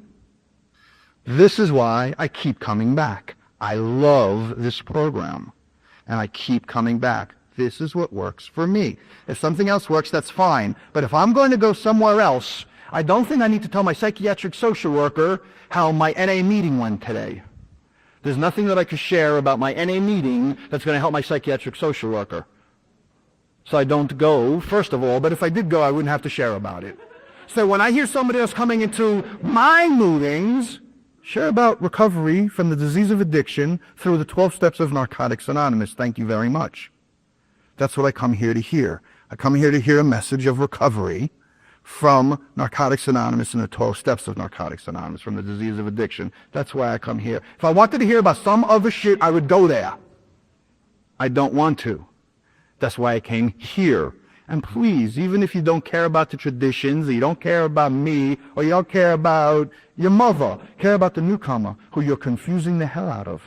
This is why I keep coming back. I love this program, and I keep coming back. This is what works for me. If something else works, that's fine. But if I'm going to go somewhere else, I don't think I need to tell my psychiatric social worker how my NA meeting went today. There's nothing that I could share about my NA meeting that's going to help my psychiatric social worker. So I don't go, first of all, but if I did go, I wouldn't have to share about it. So when I hear somebody else coming into my meetings, share about recovery from the disease of addiction through the 12 steps of Narcotics Anonymous. Thank you very much. That's what I come here to hear. I come here to hear a message of recovery from Narcotics Anonymous and the 12 steps of Narcotics Anonymous from the disease of addiction. That's why I come here. If I wanted to hear about some other shit, I would go there. I don't want to. That's why I came here. And please, even if you don't care about the traditions, or you don't care about me, or you don't care about your mother, care about the newcomer who you're confusing the hell out of.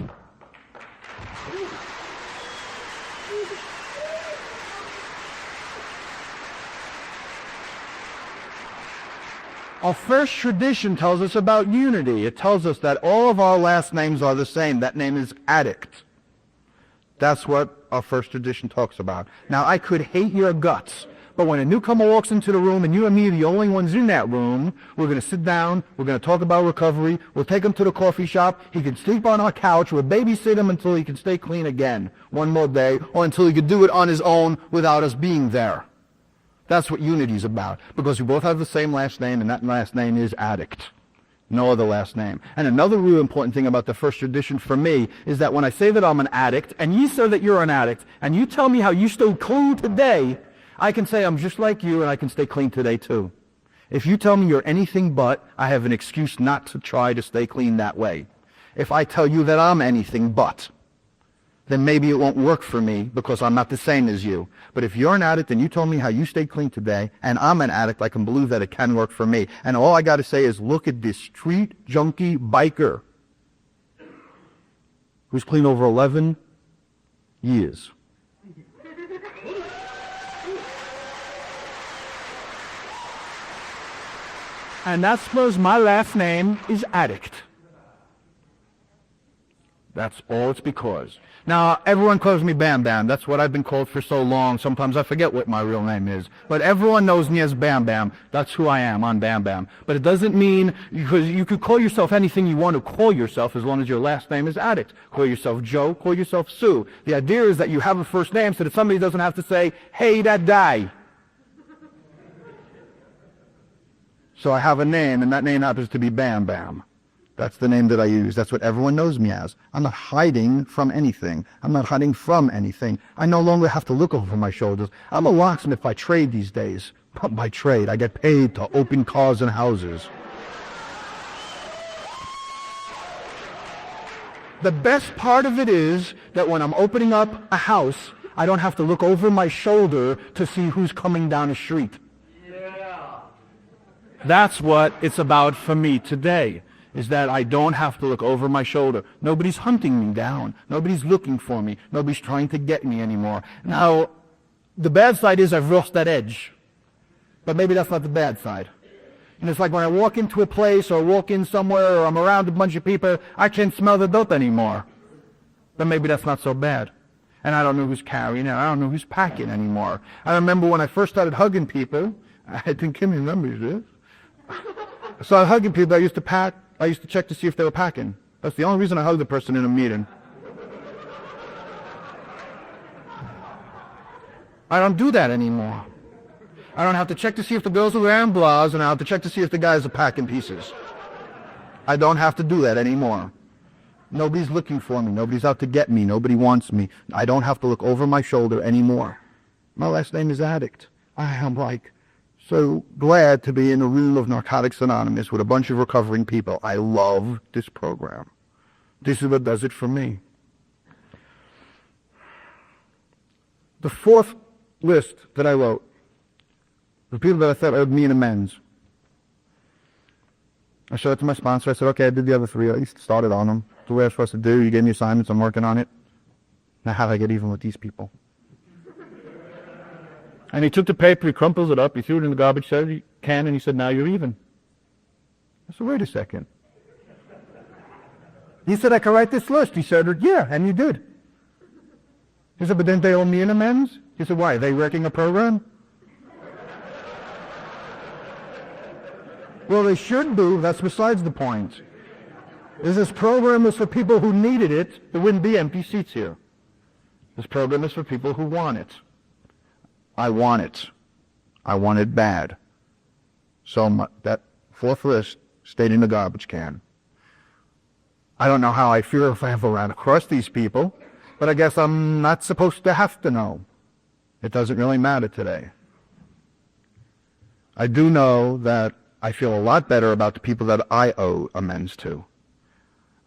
Our first tradition tells us about unity. It tells us that all of our last names are the same. That name is addict. That's what our first tradition talks about. Now, I could hate your guts, but when a newcomer walks into the room and you and me are the only ones in that room, we're going to sit down, we're going to talk about recovery, we'll take him to the coffee shop, he can sleep on our couch, we'll babysit him until he can stay clean again one more day, or until he can do it on his own without us being there. That's what unity is about, because we both have the same last name, and that last name is addict. No other last name. And another real important thing about the first tradition for me is that when I say that I'm an addict, and you say that you're an addict, and you tell me how you stay clean today, I can say I'm just like you, and I can stay clean today too. If you tell me you're anything but, I have an excuse not to try to stay clean that way. If I tell you that I'm anything but, then maybe it won't work for me because I'm not the same as you. But if you're an addict and you told me how you stay clean today, and I'm an addict, I can believe that it can work for me. And all I got to say is, look at this street junkie biker who's clean over 11 years. And that's because my last name is Addict. That's all it's because. Now, everyone calls me Bam Bam. That's what I've been called for so long. Sometimes I forget what my real name is. But everyone knows me as Bam Bam. That's who I am, on Bam Bam. But it doesn't mean, because you could call yourself anything you want to call yourself as long as your last name is Addict. Call yourself Joe, call yourself Sue. The idea is that you have a first name so that somebody doesn't have to say, hey, that guy. So I have a name, and that name happens to be Bam Bam. That's the name that I use. That's what everyone knows me as. I'm not hiding from anything. I'm not hiding from anything. I no longer have to look over my shoulders. I'm a locksmith by trade these days. Not by trade. I get paid to open cars and houses. The best part of it is that when I'm opening up a house, I don't have to look over my shoulder to see who's coming down the street. Yeah. That's what it's about for me today. Is that I don't have to look over my shoulder. Nobody's hunting me down. Nobody's looking for me. Nobody's trying to get me anymore. Now, the bad side is I've lost that edge. But maybe that's not the bad side. And it's like when I walk into a place or walk in somewhere or I'm around a bunch of people, I can't smell the dope anymore. But maybe that's not so bad. And I don't know who's carrying it. I don't know who's packing anymore. I remember when I first started hugging people, I think Kim remembers this. So I hugging people. I used to check to see if they were packing. That's the only reason I hugged the person in a meeting. I don't do that anymore. I don't have to check to see if the girls are wearing bras, and I have to check to see if the guys are packing pieces. I don't have to do that anymore. Nobody's looking for me. Nobody's out to get me. Nobody wants me. I don't have to look over my shoulder anymore. My last name is Addict. I am so glad to be in a room of Narcotics Anonymous with a bunch of recovering people. I love this program. This is what does it for me. The fourth list that I wrote, the people that I thought I would meet amends. I showed it to my sponsor. I said, okay, I did the other three. I started on them. That's the way I was supposed to do. You gave me assignments. I'm working on it. Now how do I get even with these people? And he took the paper, he crumples it up, he threw it in the garbage can, and he said, now you're even. I said, wait a second. He said, I can write this list. He said, yeah, and you did. He said, but didn't they owe me an amends? He said, why, are they wrecking a program? Well, they should do. That's besides the point. If this program was for people who needed it, there wouldn't be empty seats here. This program is for people who want it. I want it. I want it bad. So that fourth list stayed in the garbage can. I don't know how I feel if I ever ran across these people, but I guess I'm not supposed to have to know. It doesn't really matter today. I do know that I feel a lot better about the people that I owe amends to.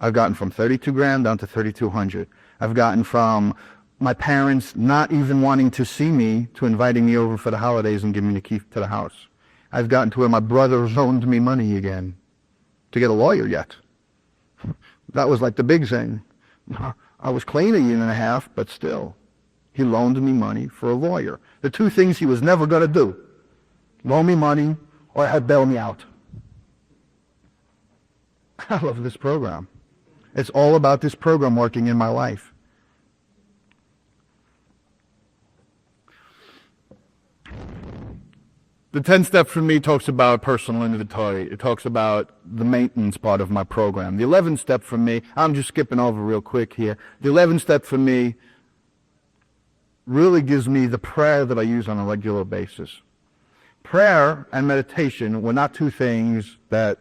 I've gotten from 32 grand down to 3,200. I've gotten from my parents not even wanting to see me to inviting me over for the holidays and giving me the key to the house. I've gotten to where my brother loaned me money again to get a lawyer yet. That was like the big thing. I was clean a year and a half, but still, he loaned me money for a lawyer. The two things he was never going to do, loan me money or bail me out. I love this program. It's all about this program working in my life. The 10 step for me talks about personal inventory. It talks about the maintenance part of my program. The 11 step for me, I'm just skipping over real quick here. The 11 step for me really gives me the prayer that I use on a regular basis. Prayer and meditation were not two things that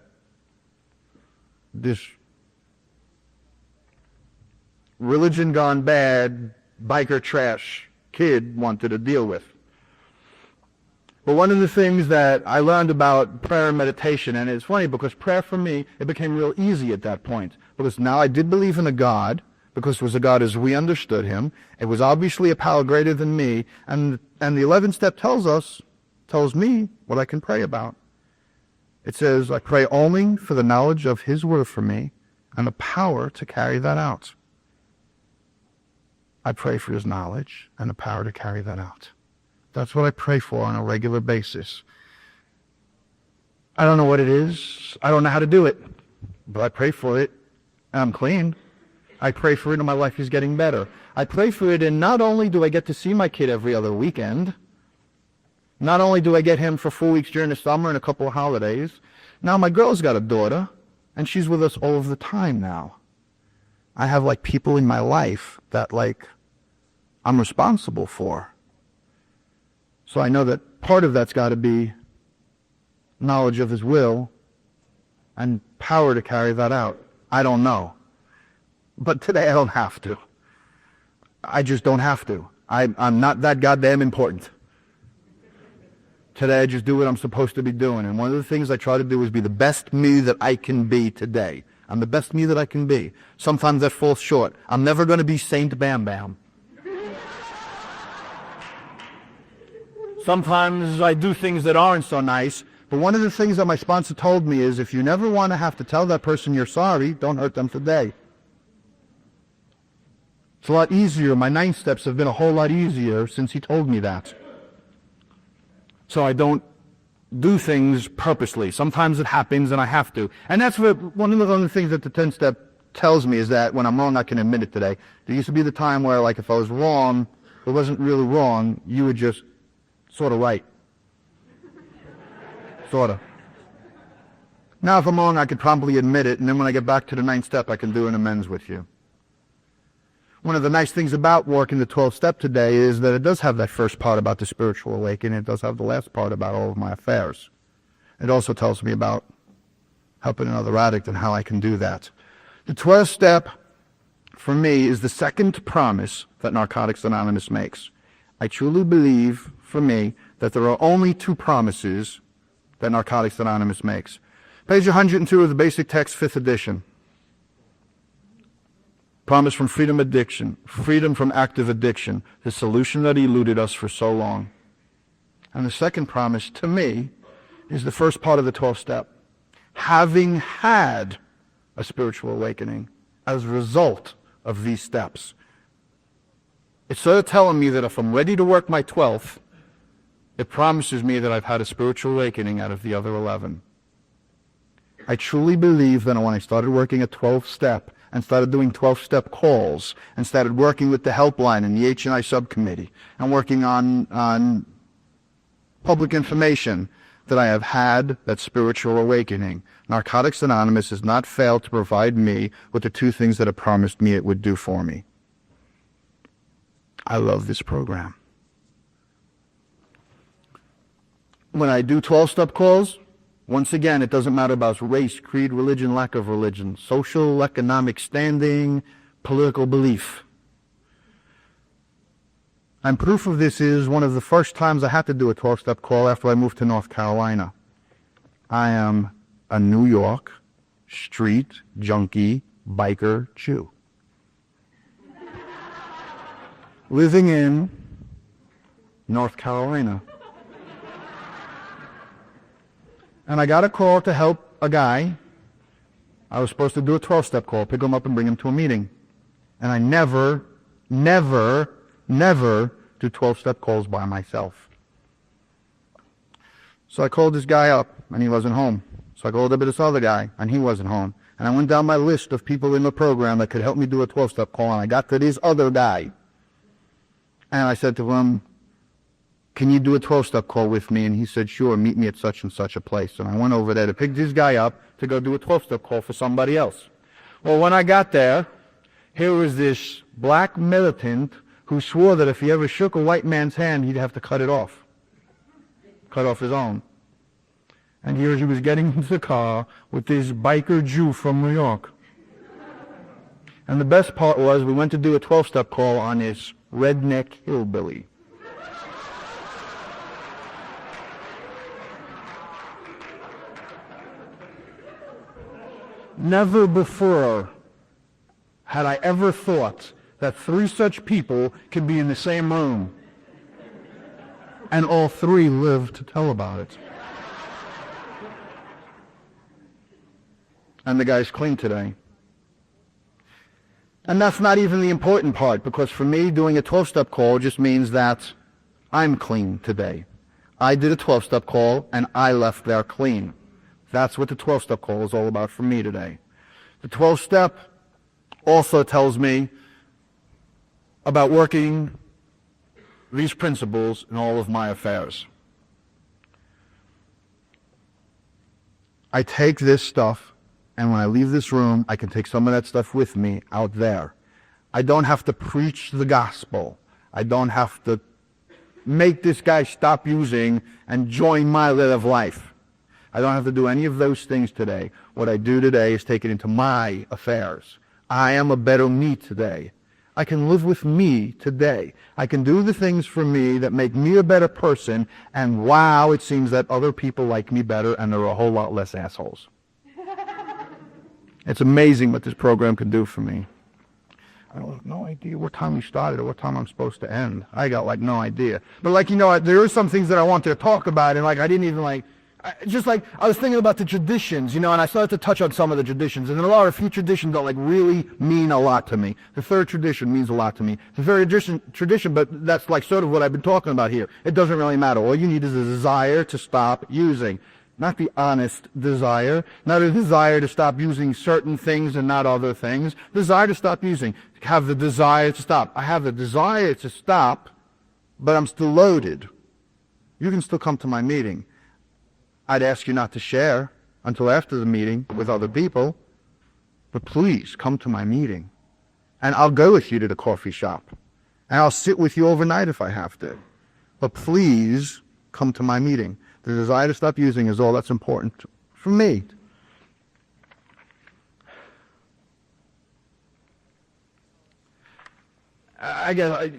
this religion gone bad, biker trash kid wanted to deal with. But one of the things that I learned about prayer and meditation, and it's funny because prayer for me, it became real easy at that point. Because now I did believe in a God, because it was a God as we understood him. It was obviously a power greater than me. And the 11th step tells me what I can pray about. It says, I pray only for the knowledge of his word for me and the power to carry that out. I pray for his knowledge and the power to carry that out. That's what I pray for on a regular basis. I don't know what it is. I don't know how to do it. But I pray for it, and I'm clean. I pray for it, and my life is getting better. I pray for it, and not only do I get to see my kid every other weekend, not only do I get him for 4 weeks during the summer and a couple of holidays, now my girl's got a daughter, and she's with us all of the time now. I have, people in my life that, I'm responsible for. So I know that part of that's got to be knowledge of his will and power to carry that out. I don't know. But today I don't have to. I just don't have to. I'm not that goddamn important. Today I just do what I'm supposed to be doing. And one of the things I try to do is be the best me that I can be today. I'm the best me that I can be. Sometimes that falls short. I'm never going to be Saint Bam Bam. Sometimes I do things that aren't so nice, but one of the things that my sponsor told me is if you never want to have to tell that person you're sorry, don't hurt them today. It's a lot easier. My 9 steps have been a whole lot easier since he told me that. So I don't do things purposely. Sometimes it happens and I have to. And that's one of the other things that the 10 step tells me is that when I'm wrong, I can admit it today. There used to be the time where, if I was wrong, it wasn't really wrong, you would just sort of right. Sort of. Now, if I'm wrong, I could probably admit it, and then when I get back to the 9th step, I can do an amends with you. One of the nice things about working the 12th step today is that it does have that first part about the spiritual awakening. It does have the last part about all of my affairs. It also tells me about helping another addict and how I can do that. The 12th step, for me, is the second promise that Narcotics Anonymous makes. I truly believe, for me, that there are only 2 promises that Narcotics Anonymous makes. Page 102 of the basic text, 5th edition. Promise from freedom addiction, freedom from active addiction, the solution that eluded us for so long. And the second promise, to me, is the first part of the 12th step. Having had a spiritual awakening as a result of these steps. It's sort of telling me that if I'm ready to work my 12th, it promises me that I've had a spiritual awakening out of the other 11. I truly believe that when I started working a 12th step and started doing 12-step calls and started working with the helpline and the H&I subcommittee and working on public information, that I have had that spiritual awakening. Narcotics Anonymous has not failed to provide me with the 2 things that it promised me it would do for me. I love this program. When I do 12-step calls, once again, it doesn't matter about race, creed, religion, lack of religion, social, economic standing, political belief. And proof of this is one of the first times I had to do a 12-step call after I moved to North Carolina. I am a New York street junkie biker Jew. Living in North Carolina. And I got a call to help a guy. I was supposed to do a 12-step call, pick him up and bring him to a meeting. And I never do 12-step calls by myself. So I called this guy up, and he wasn't home. So I called up this other guy, and he wasn't home. And I went down my list of people in the program that could help me do a 12-step call, and I got to this other guy. And I said to him, can you do a 12-step call with me? And he said, sure, meet me at such and such a place. And I went over there to pick this guy up to go do a 12-step call for somebody else. Well, when I got there, here was this black militant who swore that if he ever shook a white man's hand, he'd have to cut it off. Cut off his own. And here he was getting into the car with this biker Jew from New York. And the best part was we went to do a 12-step call on this redneck hillbilly. Never before had I ever thought that 3 such people could be in the same room. And all 3 lived to tell about it. And the guy's clean today. And that's not even the important part, because for me, doing a 12-step call just means that I'm clean today. I did a 12-step call, and I left there clean. That's what the 12-step call is all about for me today. The 12-step also tells me about working these principles in all of my affairs. I take this stuff, and when I leave this room, I can take some of that stuff with me out there. I don't have to preach the gospel. I don't have to make this guy stop using and join my way of life. I don't have to do any of those things today. What I do today is take it into my affairs. I am a better me today. I can live with me today. I can do the things for me that make me a better person, and wow, it seems that other people like me better, and there are a whole lot less assholes. It's amazing what this program can do for me. I have no idea what time we started or what time I'm supposed to end. I got no idea. But there are some things that I wanted to talk about, and I didn't even I was thinking about the traditions, and I started to touch on some of the traditions, and there are a few traditions that really mean a lot to me. The third tradition means a lot to me. The third tradition, but that's sort of what I've been talking about here. It doesn't really matter. All you need is a desire to stop using. Not the honest desire, not a desire to stop using certain things and not other things. Desire to stop using. Have the desire to stop. I have the desire to stop, but I'm still loaded. You can still come to my meeting. I'd ask you not to share. until after the meeting with other people, but please come to my meeting. And I'll go with you to the coffee shop. And I'll sit with you overnight if I have to. But please come to my meeting. The desire to stop using is all that's important for me. I guess,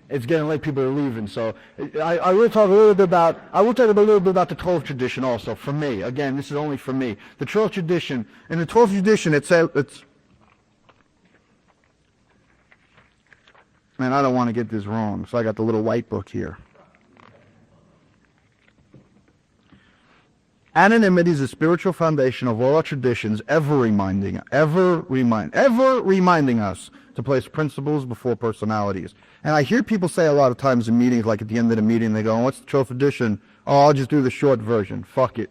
it's getting late, people are leaving, so I will talk a little bit about, the 12th tradition also, for me. Again, this is only for me. The 12th tradition, in the 12th tradition, it's, man, I don't want to get this wrong, so I got the little white book here. Anonymity is the spiritual foundation of all our traditions, ever reminding us to place principles before personalities. And I hear people say a lot of times in meetings, like at the end of the meeting, they go, what's the 12th tradition? Oh, I'll just do the short version. Fuck it.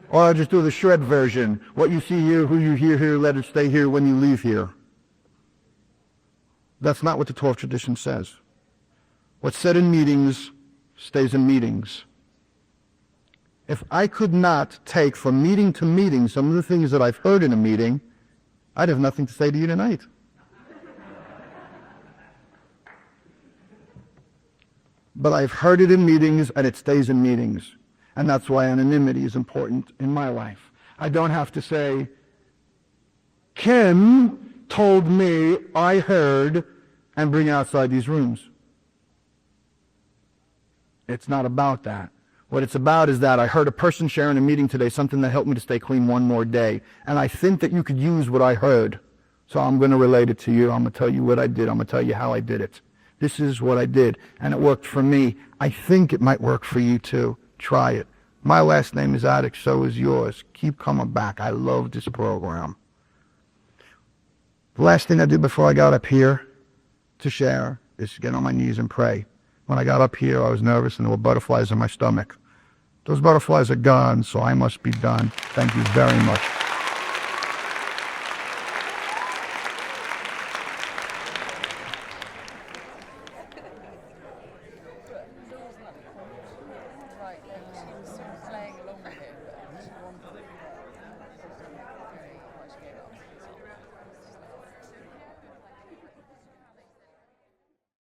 Or I'll just do the short version. What you see here, who you hear here, let it stay here when you leave here. That's not what the 12th tradition says. What's said in meetings stays in meetings. If I could not take from meeting to meeting some of the things that I've heard in a meeting, I'd have nothing to say to you tonight. But I've heard it in meetings, and it stays in meetings. And that's why anonymity is important in my life. I don't have to say, Kim told me, I heard, and bring outside these rooms. It's not about that. What it's about is that I heard a person share in a meeting today something that helped me to stay clean one more day. And I think that you could use what I heard. So I'm going to relate it to you. I'm going to tell you what I did. I'm going to tell you how I did it. This is what I did. And it worked for me. I think it might work for you too. Try it. My last name is Addict. So is yours. Keep coming back. I love this program. The last thing I did before I got up here to share is to get on my knees and pray. When I got up here, I was nervous and there were butterflies in my stomach. Those butterflies are gone, so I must be done. Thank you very much.